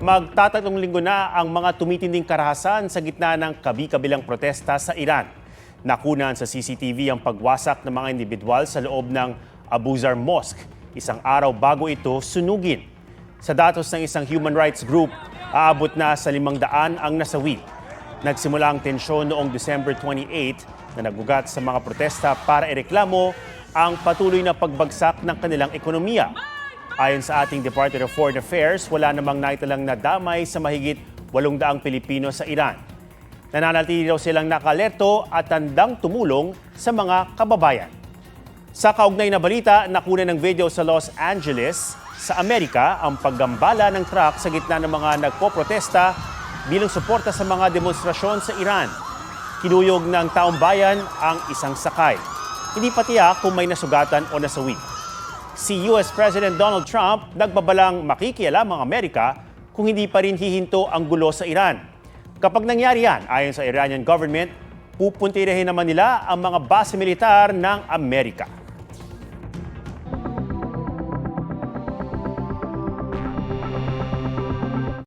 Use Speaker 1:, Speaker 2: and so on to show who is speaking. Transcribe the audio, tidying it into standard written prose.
Speaker 1: Magtatatlong linggo na ang mga tumitinding karahasan sa gitna ng kabi-kabilang protesta sa Iran. Nakunan sa CCTV ang pagwasak ng mga individual sa loob ng Abu Zar Mosque, isang araw bago ito sunugin. Sa datos ng isang human rights group, aabot na sa 500 ang nasawi. Nagsimula ang tensyon noong December 28 na nagugat sa mga protesta para ireklamo ang patuloy na pagbagsak ng kanilang ekonomiya. Ayon sa ating Department of Foreign Affairs, wala namang naitalang nadamay sa mahigit 800 Pilipino sa Iran. Nananatili daw silang nakalerto at handang tumulong sa mga kababayan. Sa kaugnay na balita, nakunan ng video sa Los Angeles, sa Amerika, ang paggambala ng truck sa gitna ng mga nagpoprotesta bilang suporta sa mga demonstrasyon sa Iran. Kinuyog ng taong bayan ang isang sakay. Hindi pa tiyak kung may nasugatan o nasawi. Si US President Donald Trump nagbabalang makikialam ang Amerika kung hindi pa rin hihinto ang gulo sa Iran. Kapag nangyari yan, ayon sa Iranian government, pupuntirahin naman nila ang mga base militar ng Amerika.